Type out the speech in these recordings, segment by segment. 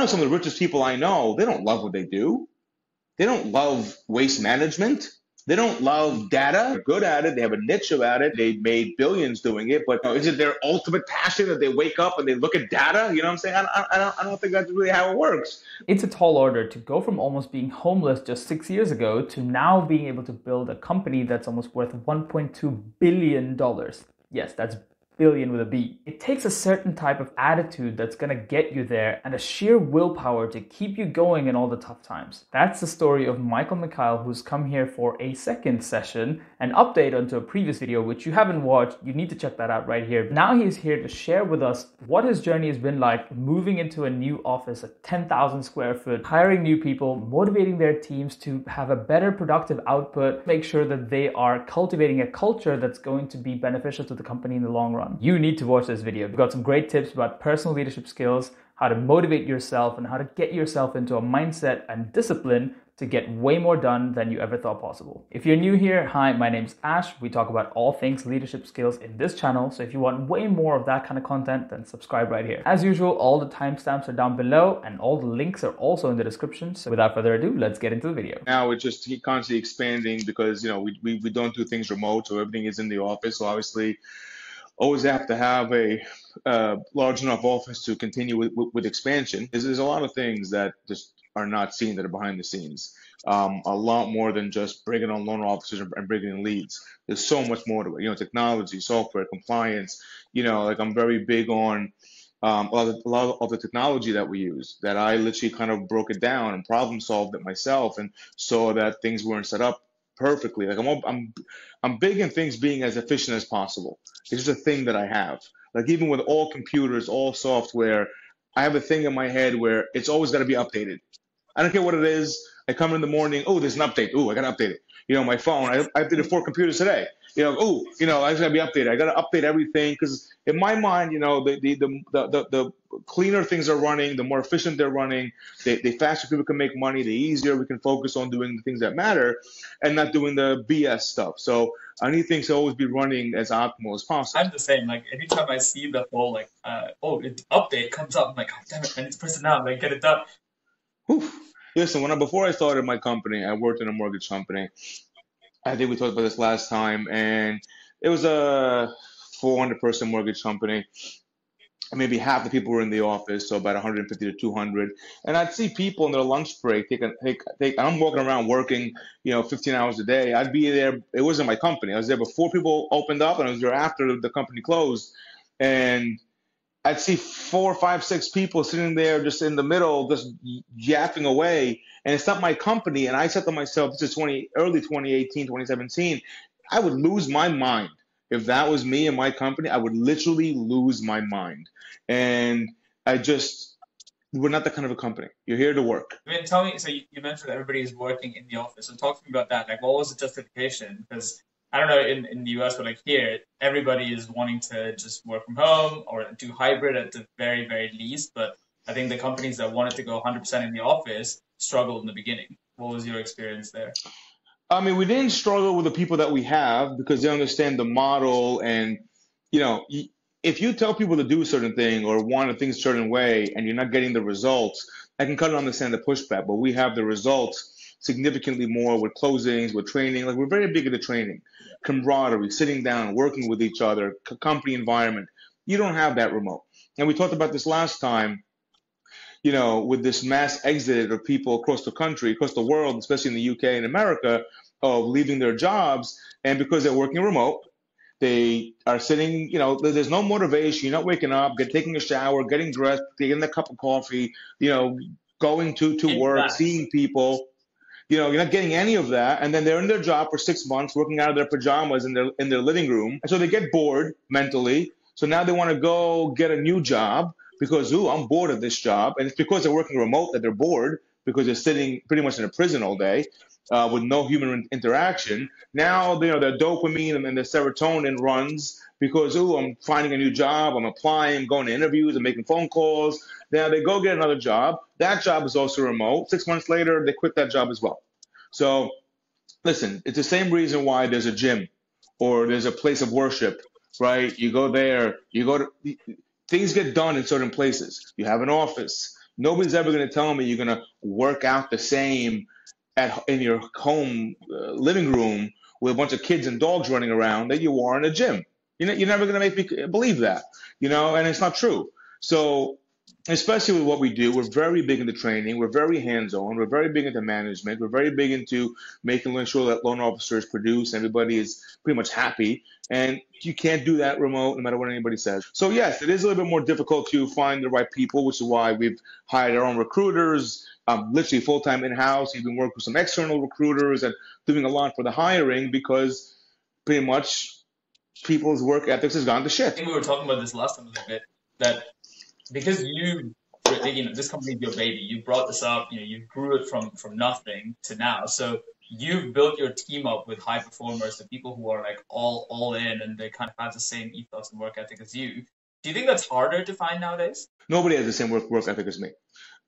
know some of the richest people I know, they don't love what they do. They don't love waste management. They don't love data. They're good at it. They have a niche about it. They made billions doing it. But is it their ultimate passion that they wake up and they look at data? You know what I'm saying? I don't think that's really how it works. It's a tall order to go from almost being homeless just 6 years ago to now being able to build a company that's almost worth $1.2 billion. Yes, that's billion with a B. It takes a certain type of attitude that's going to get you there and a sheer willpower to keep you going in all the tough times. That's the story of Mikhail, who's come here for a second session, an update onto a previous video, which you haven't watched. You need to check that out right here. Now he's here to share with us what his journey has been like moving into a new office at 10,000 square foot, hiring new people, motivating their teams to have a better productive output, make sure that they are cultivating a culture that's going to be beneficial to the company in the long run. You need to watch this video. We've got some great tips about personal leadership skills, how to motivate yourself, and how to get yourself into a mindset and discipline to get way more done than you ever thought possible. If you're new here, hi, my name's Ash. We talk about all things leadership skills in this channel. So if you want way more of that kind of content, then subscribe right here. As usual, all the timestamps are down below and all the links are also in the description. So without further ado, let's get into the video. Now it's just constantly expanding because, we don't do things remote, so everything is in the office. So obviously, always have to have a large enough office to continue with expansion. There's a lot of things that just are not seen that are behind the scenes. A lot more than just bringing on loan officers and bringing in leads. There's so much more to it. Technology, software, compliance. I'm very big on a lot of the technology that we use. That I literally kind of broke it down and problem solved it myself and saw that things weren't set up perfectly. I'm big in things being as efficient as possible. It's just a thing that I have. Even with all computers, all software, I have a thing in my head where it's always got to be updated. I don't care what it is. I come in the morning, oh, there's an update. Oh, I got to update it. My phone, I updated 4 computers today. I just got to be updated. I got to update everything because in my mind, the cleaner things are running, the more efficient they're running, the faster people can make money, the easier we can focus on doing the things that matter and not doing the BS stuff. So I need things to always be running as optimal as possible. I'm the same. Anytime I see the whole update comes up, I'm like, oh, damn it, I need to press it now, get it done. Oof. Listen, before I started my company, I worked in a mortgage company. I think we talked about this last time, and it was a 400-person mortgage company. And maybe half the people were in the office, so about 150 to 200. And I'd see people in their lunch break I'm walking around working, 15 hours a day. I'd be there. It wasn't my company. I was there before people opened up, and I was there after the company closed. And I'd see 4, 5, 6 people sitting there just in the middle, just yapping away. And it's not my company. And I said to myself, this is early 2018, 2017, I would lose my mind. If that was me and my company, I would literally lose my mind. And we're not that kind of a company. You're here to work. Tell me, so you mentioned that everybody is working in the office. So talk to me about that. What was the justification? Because I don't know, in the US, but here, everybody is wanting to just work from home or do hybrid at the very, very least. But I think the companies that wanted to go 100% in the office struggled in the beginning. What was your experience there? We didn't struggle with the people that we have because they understand the model. And, if you tell people to do a certain thing or want things a certain way and you're not getting the results, I can kind of understand the pushback. But we have the results significantly more with closings, with training. We're very big into training, camaraderie, sitting down, working with each other, company environment. You don't have that remote. And we talked about this last time, with this mass exit of people across the country, across the world, especially in the UK and America, of leaving their jobs. And because they're working remote, they are sitting, there's no motivation. You're not waking up, taking a shower, getting dressed, getting a cup of coffee, going to work, seeing people. You're not getting any of that. And then they're in their job for 6 months, working out of their pajamas in their living room. And so they get bored mentally. So now they want to go get a new job because, I'm bored of this job. And it's because they're working remote that they're bored because they're sitting pretty much in a prison all day with no human interaction. Now, their dopamine and their serotonin runs because, I'm finding a new job. I'm applying, going to interviews, I'm making phone calls. Now they go get another job. That job is also remote. 6 months later, they quit that job as well. So listen, it's the same reason why there's a gym or there's a place of worship, right? You go there, things get done in certain places. You have an office, Nobody's ever going to tell me you're going to work out the same in your home living room with a bunch of kids and dogs running around that you are in a gym. You're never going to make me believe that, and it's not true. So, especially with what we do, we're very big into training. We're very hands-on. We're very big into management. We're very big into making sure that loan officers produce. Everybody is pretty much happy. And you can't do that remote no matter what anybody says. So yes, it is a little bit more difficult to find the right people, which is why we've hired our own recruiters, literally full-time in-house. We've been working with some external recruiters and doing a lot for the hiring because pretty much people's work ethics has gone to shit. I think we were talking about this last time a little bit, that because this company is your baby, you brought this up, you grew it from nothing to now. So you've built your team up with high performers, the people who are like all in, and they kind of have the same ethos and work ethic as you. Do you think that's harder to find nowadays? Nobody has the same work ethic as me.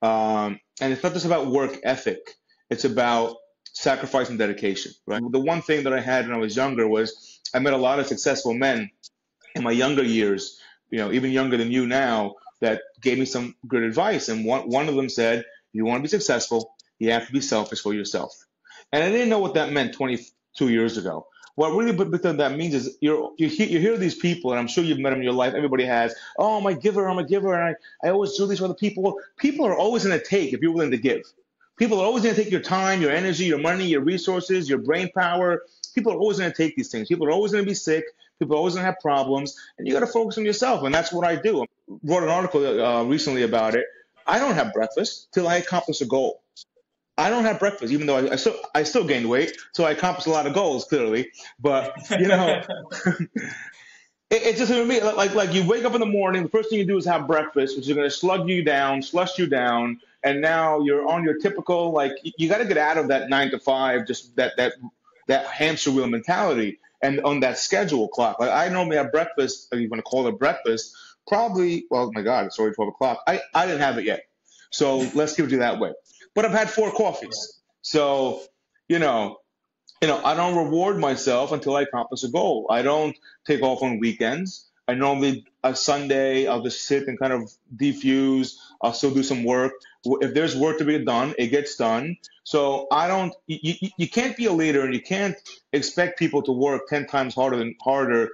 And it's not just about work ethic. It's about sacrifice and dedication, right? The one thing that I had when I was younger was I met a lot of successful men in my younger years, even younger than you now, that gave me some good advice. And one of them said, if you want to be successful, you have to be selfish for yourself. And I didn't know what that meant 22 years ago. What really that means is you hear these people, and I'm sure you've met them in your life. Everybody has, oh, I'm a giver, and I always do this for other people. People are always going to take if you're willing to give. People are always going to take your time, your energy, your money, your resources, your brain power. People are always going to take these things. People are always going to be sick. People are always going to have problems, and you got to focus on yourself, and that's what I do. I wrote an article recently about it. I don't have breakfast till I accomplish a goal. I don't have breakfast, even though I still gained weight, so I accomplished a lot of goals, clearly. But, it's just for me, like you wake up in the morning, the first thing you do is have breakfast, which is going to slush you down, and now you're on your typical, you got to get out of that 9 to 5, just that hamster wheel mentality, and on that schedule clock. Like I normally have breakfast, if you want to call it breakfast, probably, well, my God, it's already 12 o'clock. I didn't have it yet, so let's give it to you that way. But I've had 4 coffees. So, I don't reward myself until I accomplish a goal. I don't take off on weekends. I normally, a Sunday, I'll just sit and kind of defuse. I'll still do some work. If there's work to be done, it gets done. So you can't be a leader, and you can't expect people to work 10 times harder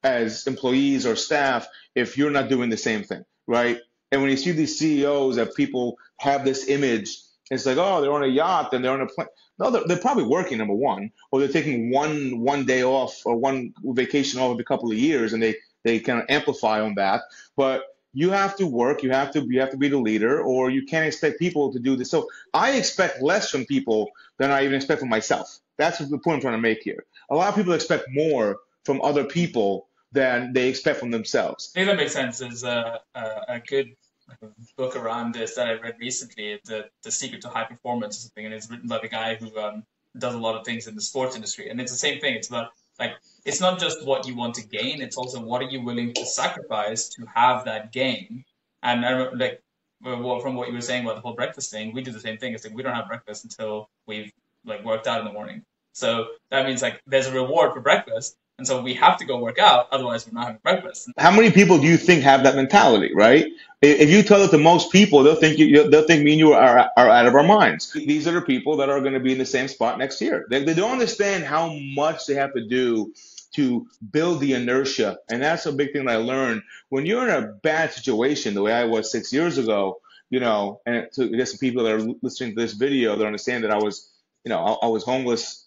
as employees or staff if you're not doing the same thing, right? And when you see these CEOs that people have this image, it's like, oh, they're on a yacht and they're on a plane. No, they're probably working, number one, or they're taking one day off or one vacation off every couple of years, and they kind of amplify on that. But you have to work, you have to be the leader, or you can't expect people to do this. So I expect less from people than I even expect from myself. That's the point I'm trying to make here. A lot of people expect more from other people than they expect from themselves. I think that makes sense. There's a good book around this that I read recently, the Secret to High Performance or something, and it's written by the guy who does a lot of things in the sports industry. And it's the same thing. It's about it's not just what you want to gain, it's also what are you willing to sacrifice to have that gain. And I remember, from what you were saying about the whole breakfast thing, we do the same thing. It's we don't have breakfast until we've worked out in the morning. So that means there's a reward for breakfast. And so we have to go work out, otherwise we're not having breakfast. How many people do you think have that mentality, right? If you tell it to most people, they'll think me and you are out of our minds. These are the people that are going to be in the same spot next year. They don't understand how much they have to do to build the inertia. And that's a big thing that I learned. When you're in a bad situation, the way I was 6 years ago, and there's some people that are listening to this video that understand that I was homeless,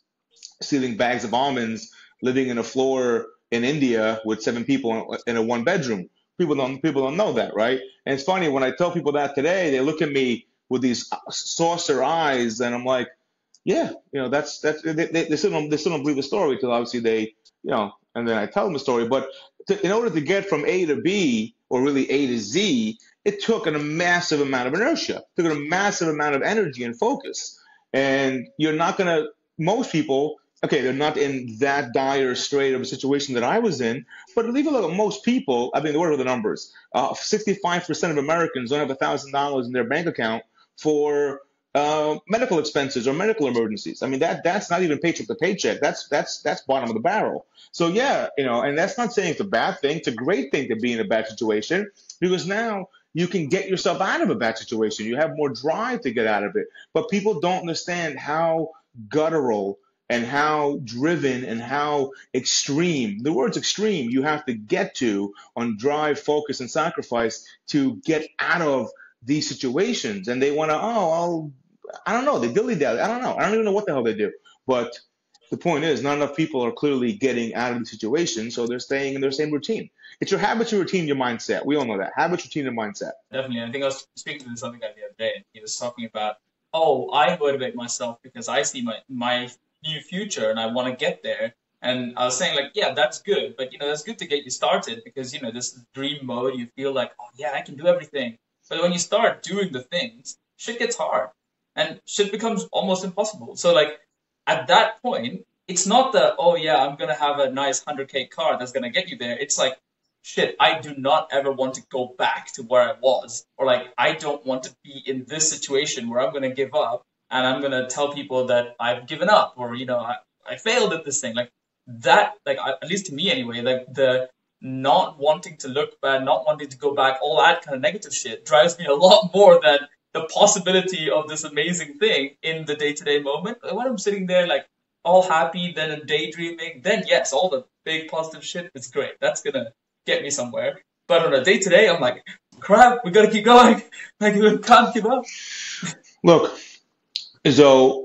stealing bags of almonds, living in a floor in India with 7 people in a 1-bedroom. People don't know that, right? And it's funny when I tell people that today, they look at me with these saucer eyes, and I'm like, yeah, that's they still don't believe the story until obviously they, and then I tell them the story. But in order to get from A to B, or really A to Z, it took a massive amount of inertia, it took a massive amount of energy and focus. And you're not gonna, most people, okay, they're not in that dire strait of a situation that I was in, but leave a look at most people. I mean, what are the numbers? 65% of Americans don't have $1,000 in their bank account for medical expenses or medical emergencies. I mean, that's not even paycheck to paycheck. That's bottom of the barrel. So yeah, and that's not saying it's a bad thing. It's a great thing to be in a bad situation, because now you can get yourself out of a bad situation. You have more drive to get out of it. But people don't understand how guttural and how driven and how extreme, the word's extreme, you have to get to on drive, focus, and sacrifice to get out of these situations. And they want to, I don't know, they dilly-dally. I don't know. I don't even know what the hell they do. But the point is, not enough people are clearly getting out of the situation, so they're staying in their same routine. It's your habits, your routine, your mindset. We all know that. Habits, routine, and mindset. Definitely. I think I was speaking to something guy the other day, and he was talking about, oh, I motivate myself because I see my new future and I want to get there. And I was saying, like, yeah, that's good. But, that's good to get you started because, this dream mode, you feel like, oh, yeah, I can do everything. But when you start doing the things, shit gets hard and shit becomes almost impossible. So, like, at that point, it's not the, oh, yeah, I'm going to have a nice 100K car that's going to get you there. It's like, shit, I do not ever want to go back to where I was. Or, like, I don't want to be in this situation where I'm going to give up and I'm going to tell people that I've given up or, I failed at this thing. Like, that, like, at least to me anyway, like, the not wanting to look bad, not wanting to go back, all that kind of negative shit drives me a lot more than the possibility of this amazing thing in the day-to-day moment. When I'm sitting there, like, all happy, then daydreaming, then yes, all the big positive shit is great. That's going to get me somewhere. But on a day-to-day, I'm like, crap, we got to keep going. Like, we can't give up. Look, so,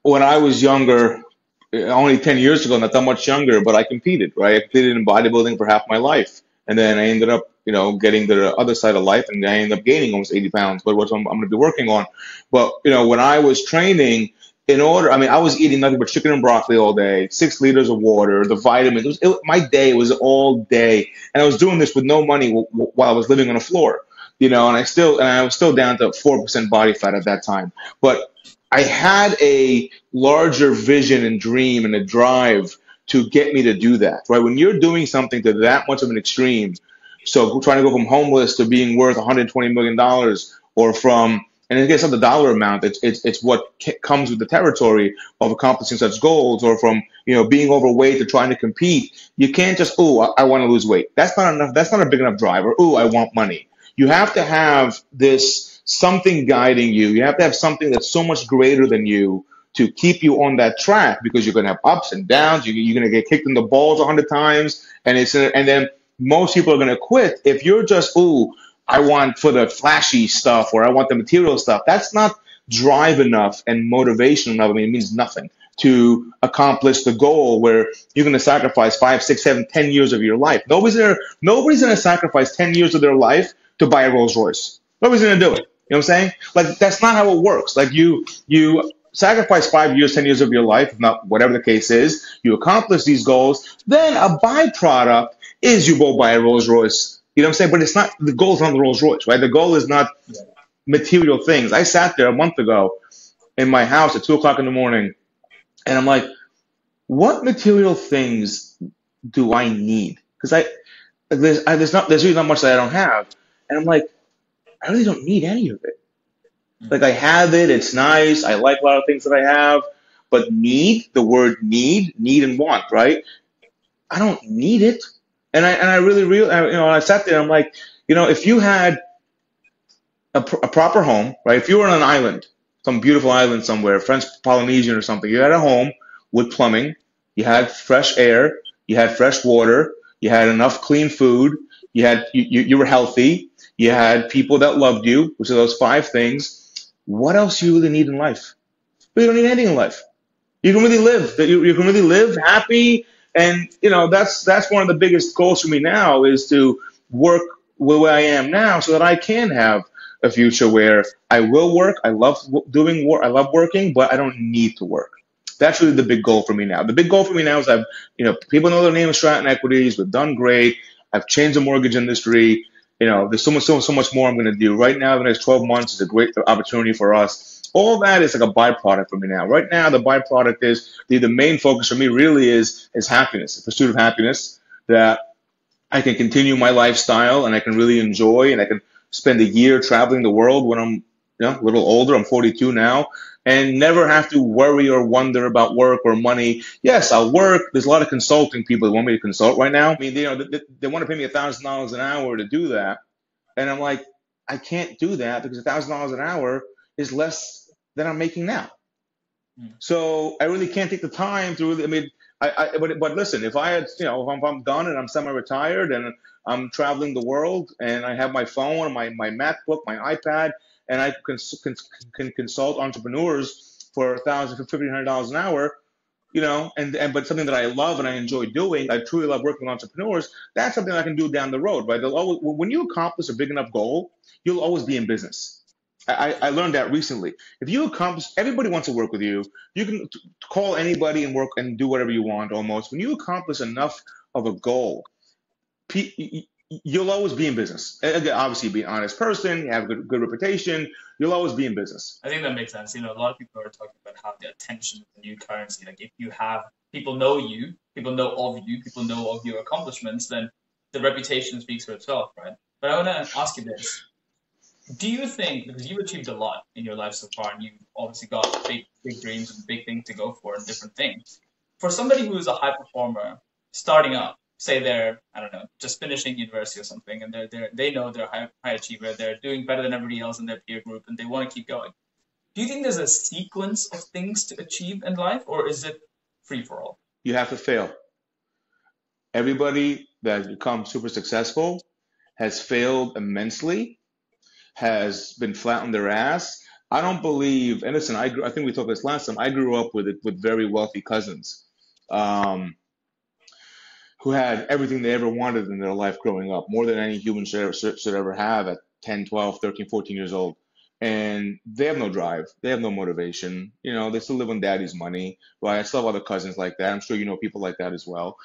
when I was younger, only 10 years ago, not that much younger, but I competed, right? I competed in bodybuilding for half my life. And then I ended up, getting to the other side of life, and I ended up gaining almost 80 pounds, but what I'm going to be working on. But, when I was training, I was eating nothing but chicken and broccoli all day, 6 liters of water, the vitamins. My day was all day. And I was doing this with no money while I was living on the floor, and I was still down to 4% body fat at that time. But I had a larger vision and dream and a drive to get me to do that, right? When you're doing something to that much of an extreme, so trying to go from homeless to being worth $120 million or from, and it's not the dollar amount, it's what comes with the territory of accomplishing such goals, or from, being overweight to trying to compete. You can't just, I want to lose weight. That's not enough. That's not a big enough driver. I want money. You have to have this something guiding you. You have to have something that's so much greater than you to keep you on that track, because you're going to have ups and downs. You're going to get kicked in the balls 100 times. And then most people are going to quit if you're just, I want for the flashy stuff, or I want the material stuff. That's not drive enough and motivation enough. I mean, it means nothing to accomplish the goal where you're going to sacrifice 5, 6, 7, 10 years of your life. Nobody's going to sacrifice 10 years of their life to buy a Rolls Royce. Nobody's going to do it. You know what I'm saying? Like, that's not how it works. Like, you sacrifice 5 years, 10 years of your life, if not whatever the case is, you accomplish these goals, then a byproduct is you go buy a Rolls Royce. You know what I'm saying? But it's not, the goal is not the Rolls Royce, right? The goal is not material things. I sat there a month ago in my house at 2 o'clock in the morning, and I'm like, what material things do I need? Because there's really not much that I don't have. And I'm like, I really don't need any of it. Like, I have it, it's nice, I like a lot of things that I have, but the word need and want, right? I don't need it. And I really, I sat there, I'm like, if you had a proper home, right? If you were on an island, some beautiful island somewhere, French Polynesian or something, you had a home with plumbing, you had fresh air, you had fresh water, you had enough clean food, you were healthy, you had people that loved you, which are those 5 things. What else do you really need in life? You don't need anything in life. You can really live. You can really live happy. And, that's one of the biggest goals for me now, is to work where I am now so that I can have a future where I will work. I love doing work. I love working, but I don't need to work. That's really the big goal for me now. The big goal for me now is people know the name of Stratton Equities. We've done great. I've changed the mortgage industry. There's so much more I'm going to do. Right now, the next 12 months is a great opportunity for us. All that is like a byproduct for me now. Right now, the byproduct is the main focus for me really is happiness, the pursuit of happiness, that I can continue my lifestyle and I can really enjoy, and I can spend a year traveling the world when I'm a little older. I'm 42 now, and never have to worry or wonder about work or money. Yes, I'll work. There's a lot of consulting people that want me to consult right now. I mean, they want to pay me $1,000 an hour to do that. And I'm like, I can't do that because $1,000 an hour is less than I'm making now. So I really can't take the time to really, I mean, but listen, if I had, if I'm done and I'm semi-retired and I'm traveling the world and I have my phone, my MacBook, my iPad, and I can consult entrepreneurs for $1,000 $1,500 an hour, but something that I love and I enjoy doing, I truly love working with entrepreneurs. That's something I can do down the road, right? When you accomplish a big enough goal, you'll always be in business. I learned that recently. If you accomplish, everybody wants to work with you. You can call anybody and work and do whatever you want almost. When you accomplish enough of a goal, you'll always be in business. Again, obviously, be an honest person, you have a good reputation, you'll always be in business. I think that makes sense. A lot of people are talking about how the attention is the new currency. Like if you have people know you, people know of you, people know of your accomplishments, then the reputation speaks for itself, right? But I want to ask you this. Do you think, because you've achieved a lot in your life so far, and you've obviously got big dreams and big things to go for and different things, for somebody who is a high performer starting up, say they're, I don't know, just finishing university or something, and they know they're a high achiever, they're doing better than everybody else in their peer group, and they want to keep going. Do you think there's a sequence of things to achieve in life, or is it free for all? You have to fail. Everybody that has become super successful has failed immensely, has been flat on their ass. I don't believe, and listen, I think we talked this last time, I grew up with very wealthy cousins who had everything they ever wanted in their life growing up, more than any human should ever have at 10, 12, 13, 14 years old. And they have no drive. They have no motivation. They still live on daddy's money, right? I still have other cousins like that. I'm sure you know people like that as well.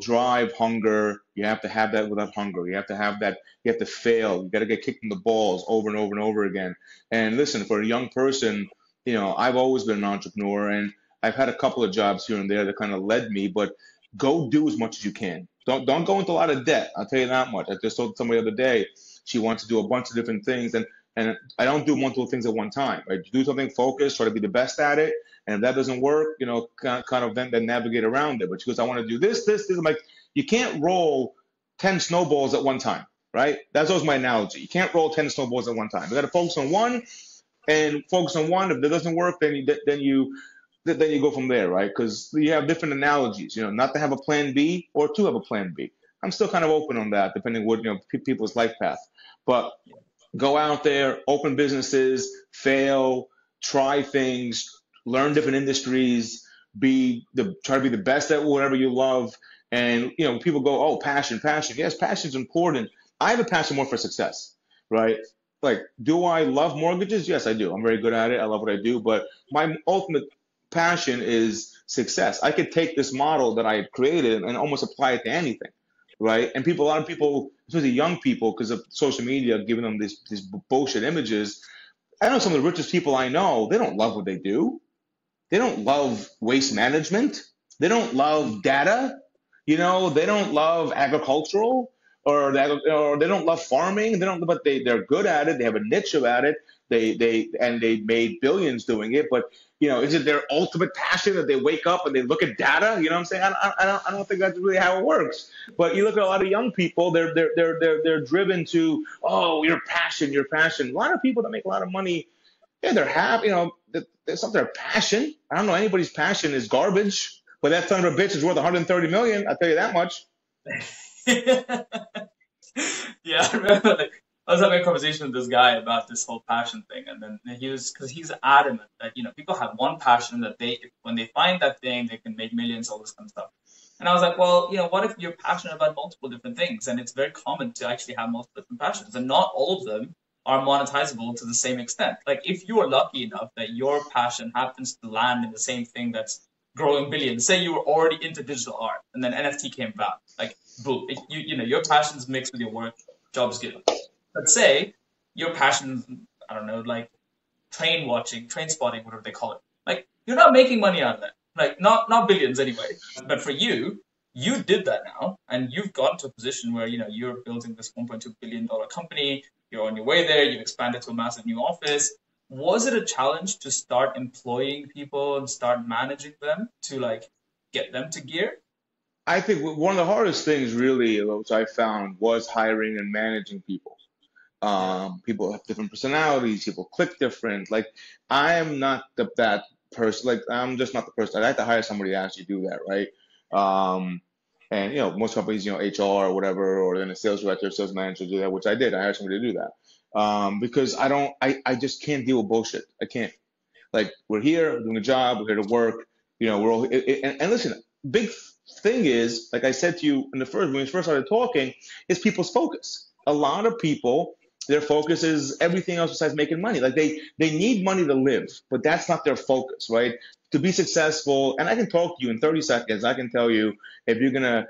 Drive, hunger. You have to have that without hunger. You have to have that. You have to fail. You got to get kicked in the balls over and over and over again. And listen, for a young person, I've always been an entrepreneur, and I've had a couple of jobs here and there that kind of led me, but go do as much as you can. Don't go into a lot of debt. I'll tell you that much. I just told somebody the other day, she wants to do a bunch of different things, and I don't do multiple things at one time. Right? Do something focused, try to be the best at it. And if that doesn't work, kind of then navigate around it. But she goes, I want to do this. I'm like, you can't roll 10 snowballs at one time, right? That's always my analogy. You can't roll 10 snowballs at one time. You got to focus on one and focus on one. If that doesn't work, then you go from there, right? Because you have different analogies, not to have a plan B or to have a plan B. I'm still kind of open on that, depending what, people's life path. But go out there, open businesses, fail, try things, learn different industries, try to be the best at whatever you love. And, people go, oh, passion. Yes, passion's important. I have a passion more for success, right? Like, do I love mortgages? Yes, I do. I'm very good at it. I love what I do. But my ultimate passion is success. I could take this model that I had created and almost apply it to anything. Right. And a lot of people, especially young people, because of social media, giving them these bullshit images. I know some of the richest people I know, they don't love what they do. They don't love waste management. They don't love data. They don't love agricultural or they don't love farming. But they're good at it. They have a niche about it. They made billions doing it. But is it their ultimate passion that they wake up and they look at data? You know what I'm saying? I don't think that's really how it works. But you look at a lot of young people, they're driven to, oh, your passion. A lot of people that make a lot of money, yeah, they're happy. That's not their passion. I don't know anybody's passion is garbage. But that son of a bitch is worth 130 million. I'll tell you that much. Yeah, I remember. I was having a conversation with this guy about this whole passion thing, and then because he's adamant that people have one passion that when they find that thing, they can make millions, all this kind of stuff. And I was like, well, what if you're passionate about multiple different things? And it's very common to actually have multiple different passions, and not all of them are monetizable to the same extent. Like if you are lucky enough that your passion happens to land in the same thing that's growing billions, say you were already into digital art, and then NFT came about, like boom, your passion's mixed with your work, job's given. Let's say your passion, I don't know, like train spotting, whatever they call it. Like you're not making money out of that. Like not billions anyway. But for you did that now, and you've gotten to a position where you're building this $1.2 billion company. You're on your way there. You've expanded to a massive new office. Was it a challenge to start employing people and start managing them to like get them to gear? I think one of the hardest things really, which I found, was hiring and managing people. People have different personalities. People click different. Like I am not that person. Like I'm just not the person. I have to hire somebody to actually do that, right? And most companies, HR or whatever, or then a sales director, sales manager do that, which I did. I hired somebody to do that because I just can't deal with bullshit. I can't. Like we're here, we're doing a job, we're here to work. We're all. And listen, big thing is, like I said to you in when we first started talking, is people's focus. A lot of people, their focus is everything else besides making money. Like they need money to live, but that's not their focus, right? To be successful, and I can talk to you in 30 seconds. I can tell you if you're gonna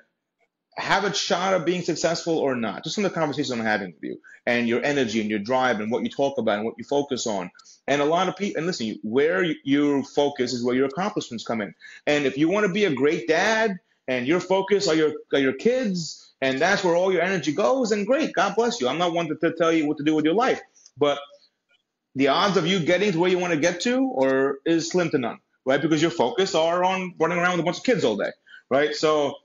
have a shot of being successful or not, just from the conversation I'm having with you and your energy and your drive and what you talk about and what you focus on. And a lot of people, and listen, where you focus is where your accomplishments come in. And if you want to be a great dad and your focus are your kids and that's where all your energy goes, then great, God bless you. I'm not one to tell you what to do with your life, but the odds of you getting to where you want to get to is slim to none, right? Because your focus are on running around with a bunch of kids all day, right? So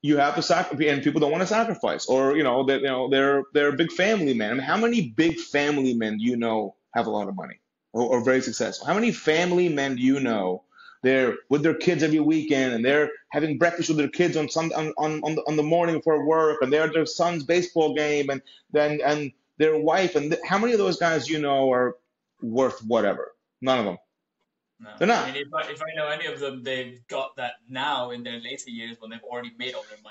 you have to sacrifice, and people don't want to sacrifice, or they're big family men. I mean, how many big family men do you know have a lot of money or very successful? How many family men do you know they're with their kids every weekend and they're having breakfast with their kids on the morning before work, and they're at their son's baseball game, and their wife, and how many of those guys do you know are worth whatever? None of them. No. They're not. I mean, if I know any of them, they've got that now in their later years when they've already made all their money.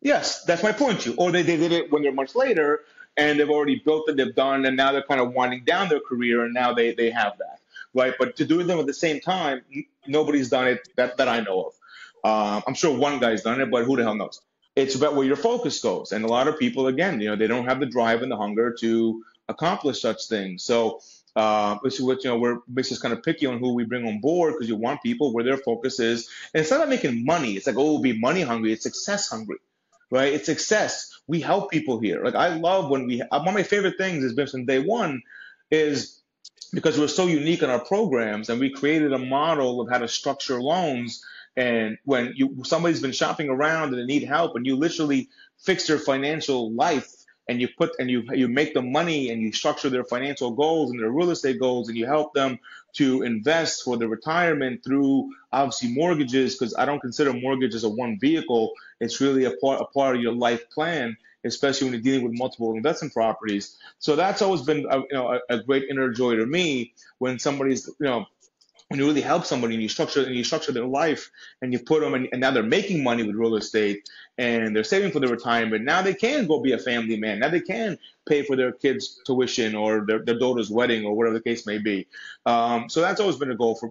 Yes, that's my point to you. Or they did it when they're much later and they've already built it, they've done, and now they're kind of winding down their career, and now they have that, right? But to do them at the same time, nobody's done it that I know of. I'm sure one guy's done it, but who the hell knows? It's about where your focus goes. And a lot of people, again, they don't have the drive and the hunger to accomplish such things. So which is what we're basically kind of picky on who we bring on board, because you want people where their focus is. And it's not about making money. It's like, be money hungry. It's success hungry, right? It's success. We help people here. Like I love when one of my favorite things has been from day one is because we're so unique in our programs, and we created a model of how to structure loans. And when somebody's been shopping around and they need help, and you literally fix their financial life, and you make them money, and you structure their financial goals and their real estate goals, and you help them to invest for their retirement through obviously mortgages, because I don't consider mortgage as a one vehicle. It's really a part of your life plan, especially when you're dealing with multiple investment properties. So that's always been a great inner joy to me when somebody's when you really help somebody and you structure their life, and you put them and now they're making money with real estate, and they're saving for their retirement. Now they can go be a family man. Now they can pay for their kids' tuition or their daughter's wedding or whatever the case may be. So that's always been a goal for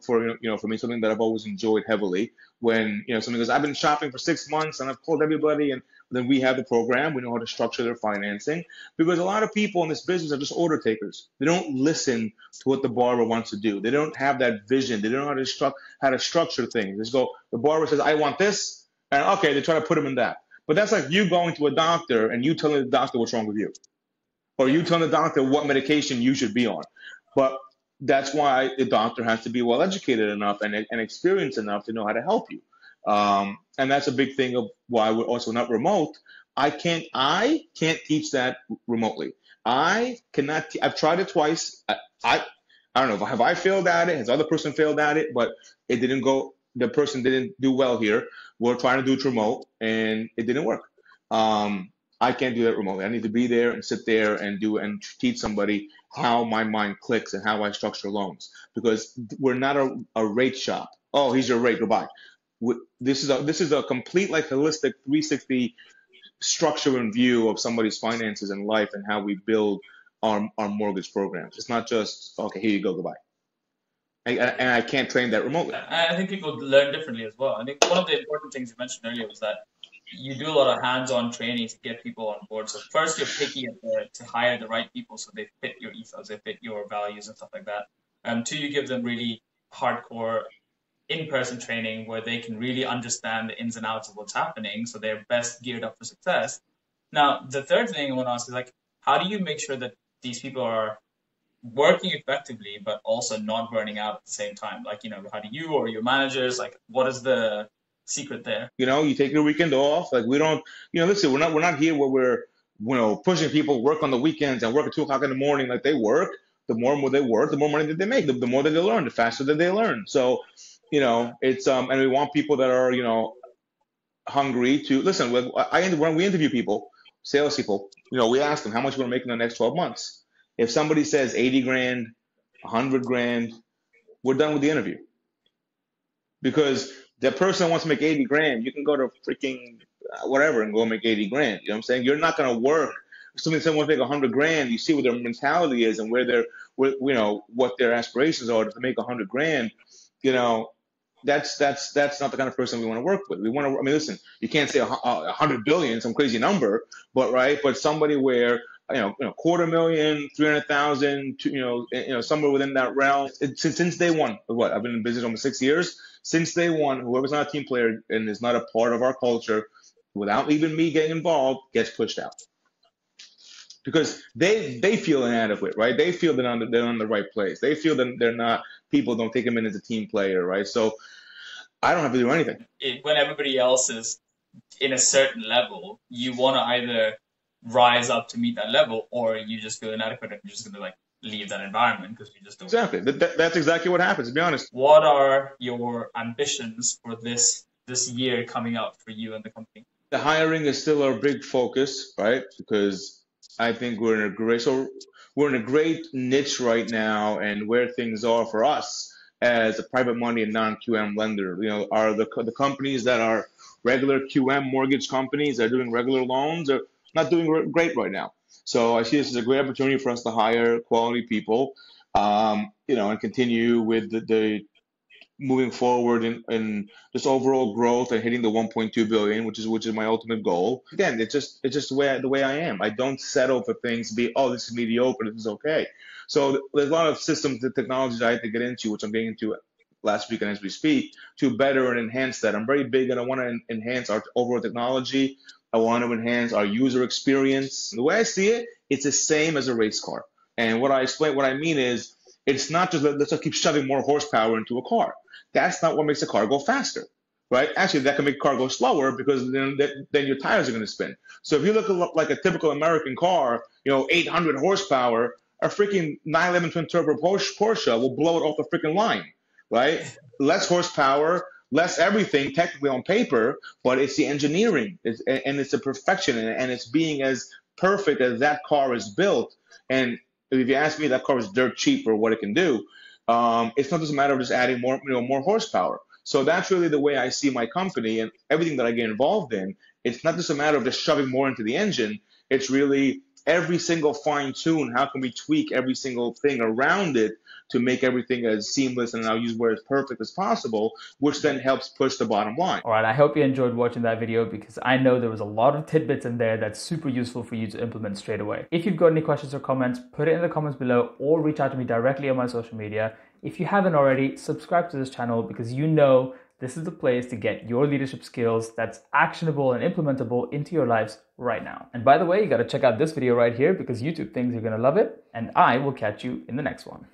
me, something that I've always enjoyed heavily. When somebody goes, I've been shopping for 6 months and I've called everybody, and then we have the program. We know how to structure their financing, because a lot of people in this business are just order takers. They don't listen to what the borrower wants to do. They don't have that vision. They don't know how to structure things. They just go, the borrower says, I want this, and okay, they try to put them in that. But that's like you going to a doctor and you telling the doctor what's wrong with you, or you telling the doctor what medication you should be on. But that's why the doctor has to be well educated enough and experienced enough to know how to help you. And that's a big thing of why we're also not remote. I can't teach that remotely. I cannot. I've tried it twice. I don't know. Have I failed at it? Has the other person failed at it? But it didn't go. The person didn't do well here. We're trying to do it remote, and it didn't work. I can't do that remotely. I need to be there and sit there and teach somebody how my mind clicks and how I structure loans, because we're not a rate shop. Oh, here's your rate. Goodbye. This is a complete, like, holistic 360 structure and view of somebody's finances and life and how we build our mortgage programs. It's not just, okay, here you go, goodbye. And I can't train that remotely. I think people learn differently as well. I think one of the important things you mentioned earlier was that you do a lot of hands-on training to get people on board. So first, you're picky to hire the right people so they fit your ethos, they fit your values and stuff like that. Two, you give them really hardcore in-person training where they can really understand the ins and outs of what's happening, so they're best geared up for success. Now, the third thing I want to ask is, like, how do you make sure that these people are working effectively but also not burning out at the same time? Like, how do you or your managers, like, what is the secret there? You take your weekend off. Like, we don't, listen, we're not here where pushing people work on the weekends and work at 2 o'clock in the morning like they work, the more they work, the more money that they make, the more that they learn, the faster that they learn. So, it's and we want people that are, hungry to listen. When we interview people, salespeople, we ask them how much you want to make in the next 12 months. If somebody says 80 grand, 100 grand, we're done with the interview. Because the person that wants to make 80 grand, you can go to freaking whatever and go make 80 grand. You know what I'm saying? You're not going to work. If someone wants to make 100 grand, you see what their mentality is and what their aspirations are to make 100 grand. That's not the kind of person we want to work with. We want to. I mean, listen, you can't say 100 billion, some crazy number, but somebody where $250,000, 300,000, somewhere within that realm. Since day one, I've been in business almost 6 years. Since day one, whoever's not a team player and is not a part of our culture, without even me getting involved, gets pushed out. Because they feel inadequate, right? They feel that they're in the right place. They feel that they're not. People don't take them in as a team player, right? So I don't have to do anything. When everybody else is in a certain level, you want to either rise up to meet that level, or you just feel inadequate and you're just going to leave that environment because you just don't. Exactly. That's exactly what happens, to be honest. What are your ambitions for this year coming up for you and the company? The hiring is still our big focus, right? Because I think we're in a great niche right now, and where things are for us as a private money and non-QM lender, are the companies that are regular QM mortgage companies that are doing regular loans are not doing great right now. So I see this as a great opportunity for us to hire quality people, and continue with the moving forward in just overall growth and hitting the 1.2 billion, which is my ultimate goal. Again, it's just the way I am. I don't settle for things to be, this is mediocre, this is okay. So there's a lot of systems and technologies I have to get into, which I'm getting into last week and as we speak, to better and enhance that. I'm very big and I want to enhance our overall technology. I want to enhance our user experience. The way I see it, it's the same as a race car. And what I mean is, it's not just let's keep shoving more horsepower into a car. That's not what makes a car go faster, right? Actually, that can make a car go slower because then your tires are going to spin. So if you look at like a typical American car, 800 horsepower, a freaking 911 twin turbo Porsche will blow it off the freaking line, right? Less horsepower, less everything technically on paper, but it's the engineering and it's the perfection and it's being as perfect as that car is built. And if you ask me, that car is dirt cheap for what it can do. It's not just a matter of just adding more horsepower. So that's really the way I see my company and everything that I get involved in. It's not just a matter of just shoving more into the engine. It's really every single fine tune. How can we tweak every single thing around it to make everything as seamless and I'll use word as perfect as possible, which then helps push the bottom line. All right, I hope you enjoyed watching that video because I know there was a lot of tidbits in there that's super useful for you to implement straight away. If you've got any questions or comments, put it in the comments below or reach out to me directly on my social media. If you haven't already, subscribe to this channel because this is the place to get your leadership skills that's actionable and implementable into your lives right now. And by the way, you got to check out this video right here because YouTube thinks you're going to love it. And I will catch you in the next one.